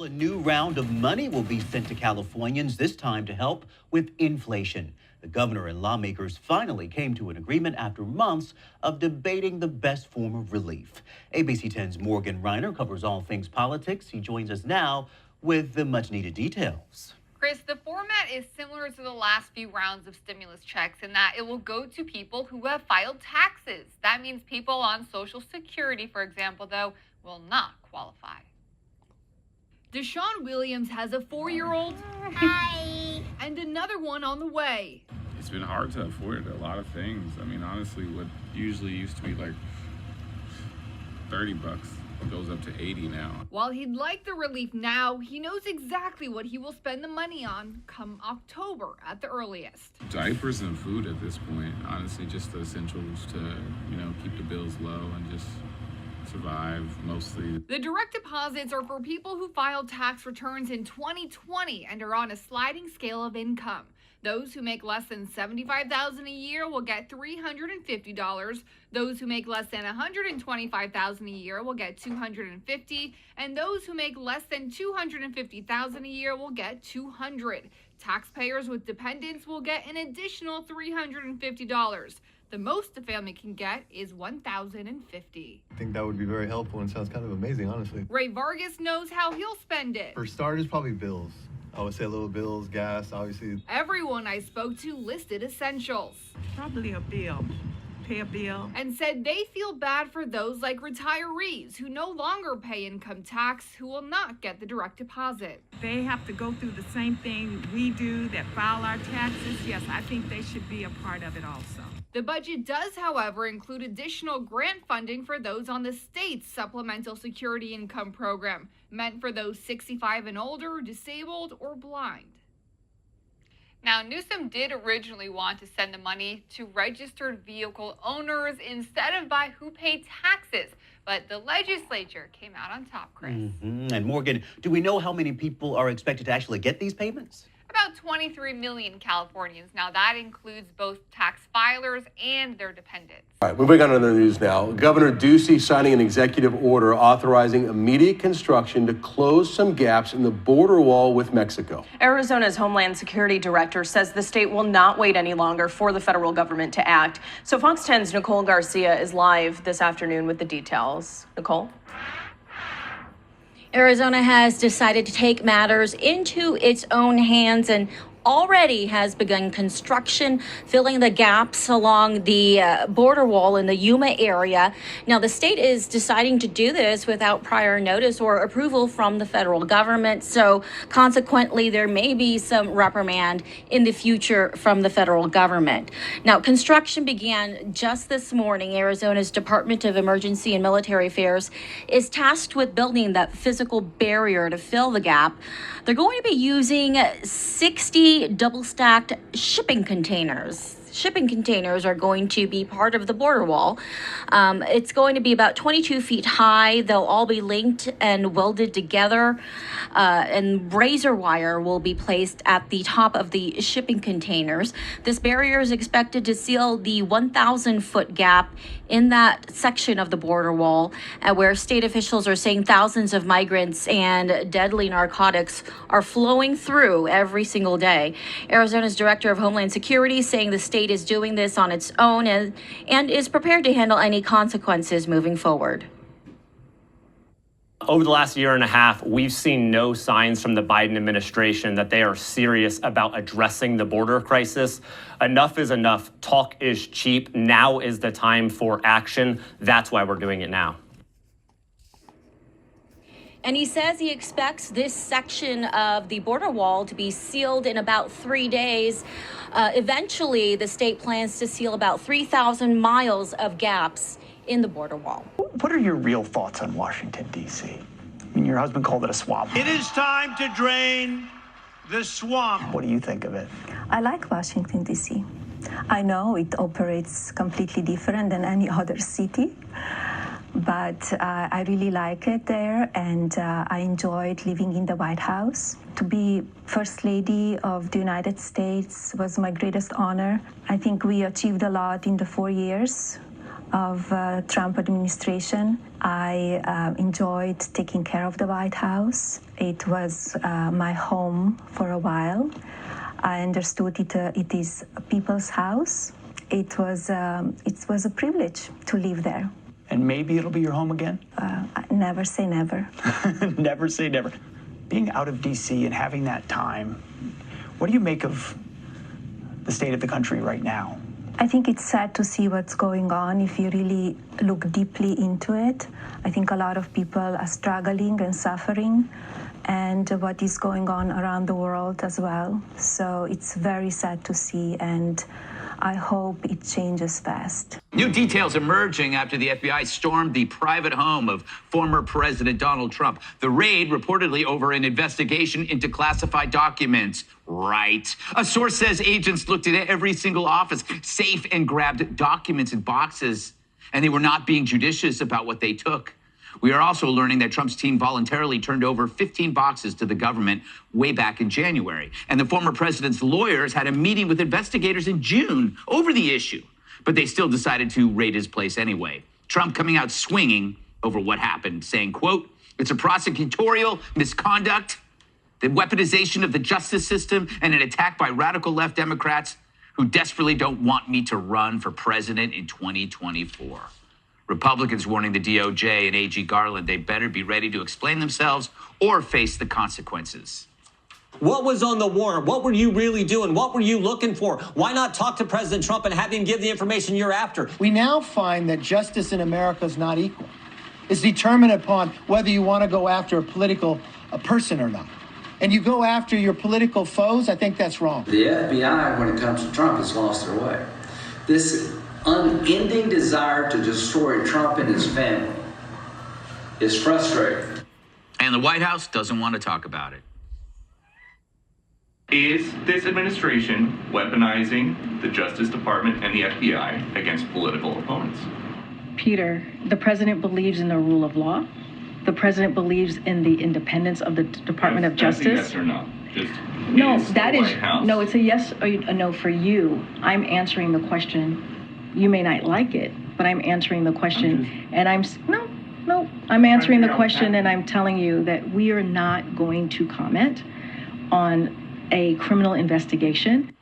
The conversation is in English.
A new round of money will be sent to Californians, this time to help with inflation. The governor and lawmakers finally came to an agreement after months of debating the best form of relief. ABC 10's Morgan Reiner covers all things politics. He joins us now with the much-needed details. Chris, the format is similar to the last few rounds of stimulus checks in that it will go to people who have filed taxes. That means people on Social Security, for example, though, will not qualify. Deshaun Williams has a 4-year-old and another one on the way. It's been hard to afford a lot of things. I mean, honestly, what usually used to be like $30 goes up to $80 now. While he'd like the relief now, he knows exactly what he will spend the money on come October at the earliest. Diapers and food at this point, honestly, just the essentials to, keep the bills low and just survive mostly. The direct deposits are for people who filed tax returns in 2020 and are on a sliding scale of income. Those who make less than $75,000 a year will get $350. Those who make less than $125,000 a year will get $250, and those who make less than $250,000 a year will get $200. Taxpayers with dependents will get an additional $350. The most a family can get is $1,050. I think that would be very helpful and sounds kind of amazing, honestly. Ray Vargas knows how he'll spend it. For starters, probably bills. I would say little bills, gas, obviously. Everyone I spoke to listed essentials. Probably a bill. Pay a bill. And said they feel bad for those like retirees who no longer pay income tax who will not get the direct deposit. They have to go through the same thing we do that file our taxes. Yes, I think they should be a part of it also. The budget does, however, include additional grant funding for those on the state's Supplemental Security Income Program, meant for those 65 and older, disabled, or blind. Now, Newsom did originally want to send the money to registered vehicle owners instead of by who paid taxes, but the legislature came out on top, Chris. And Morgan, do we know how many people are expected to actually get these payments? About 23 million Californians. Now, that includes both tax filers and their dependents. All right, moving on to the news now. Governor Ducey signing an executive order authorizing immediate construction to close some gaps in the border wall with Mexico. Arizona's Homeland Security Director says the state will not wait any longer for the federal government to act. So Fox 10's Nicole Garcia is live this afternoon with the details. Nicole? Arizona has decided to take matters into its own hands and already has begun construction, filling the gaps along the border wall in the Yuma area. Now, the state is deciding to do this without prior notice or approval from the federal government. So consequently, there may be some reprimand in the future from the federal government. Now, construction began just this morning. Arizona's Department of Emergency and Military Affairs is tasked with building that physical barrier to fill the gap. They're going to be using 60 double-stacked shipping containers. Shipping containers are going to be part of the border wall. It's going to be about 22 feet high. They'll all be linked and welded together, and razor wire will be placed at the top of the shipping containers. This barrier is expected to seal the 1,000-foot gap in that section of the border wall, where state officials are saying thousands of migrants and deadly narcotics are flowing through every single day. Arizona's Director of Homeland Security saying the state is doing this on its own and is prepared to handle any consequences moving forward. Over the last year and a half, we've seen no signs from the Biden administration that they are serious about addressing the border crisis. Enough is enough. Talk is cheap. Now is the time for action. That's why we're doing it now. And he says he expects this section of the border wall to be sealed in about 3 days. Eventually, the state plans to seal about 3,000 miles of gaps in the border wall. What are your real thoughts on Washington, D.C.? I mean, your husband called it a swamp. It is time to drain the swamp. What do you think of it? I like Washington, D.C. I know it operates completely different than any other city, but I really like it there, and I enjoyed living in the White House. To be First Lady of the United States was my greatest honor. I think we achieved a lot in the 4 years of Trump administration. I enjoyed taking care of the White House. It was my home for a while. I understood it is people's house. It was a privilege to live there. And maybe it'll be your home again? Never say never. Never say never. Being out of D.C. and having that time, what do you make of the state of the country right now? I think it's sad to see what's going on if you really look deeply into it. I think a lot of people are struggling and suffering, and what is going on around the world as well. So it's very sad to see, and I hope it changes fast. New details emerging after the FBI stormed the private home of former President Donald Trump. The raid reportedly over an investigation into classified documents. Right. A source says agents looked at every single office, safe, and grabbed documents in boxes, and they were not being judicious about what they took. We are also learning that Trump's team voluntarily turned over 15 boxes to the government way back in January. And the former president's lawyers had a meeting with investigators in June over the issue, but they still decided to raid his place anyway. Trump coming out swinging over what happened, saying, quote, "It's a prosecutorial misconduct, the weaponization of the justice system, and an attack by radical left Democrats who desperately don't want me to run for president in 2024. Republicans warning the DOJ and AG Garland they better be ready to explain themselves or face the consequences. What was on the warrant? What were you really doing? What were you looking for? Why not talk to President Trump and have him give the information you're after? We now find that justice in America is not equal. It's determined upon whether you want to go after a person or not. And you go after your political foes, I think that's wrong. The FBI, when it comes to Trump, has lost their way. This unending desire to destroy Trump and his family is frustrating. And the White House doesn't want to talk about it. Is this administration weaponizing the Justice Department and the FBI against political opponents? Peter, the president believes in the rule of law. The president believes in the independence of the Department of Justice. That's a yes or no? Just no, is that the is White House. no. It's a yes or a no for you. I'm answering the question. You may not like it, but I'm answering the question, and I'm answering the question, and I'm telling you that we are not going to comment on a criminal investigation.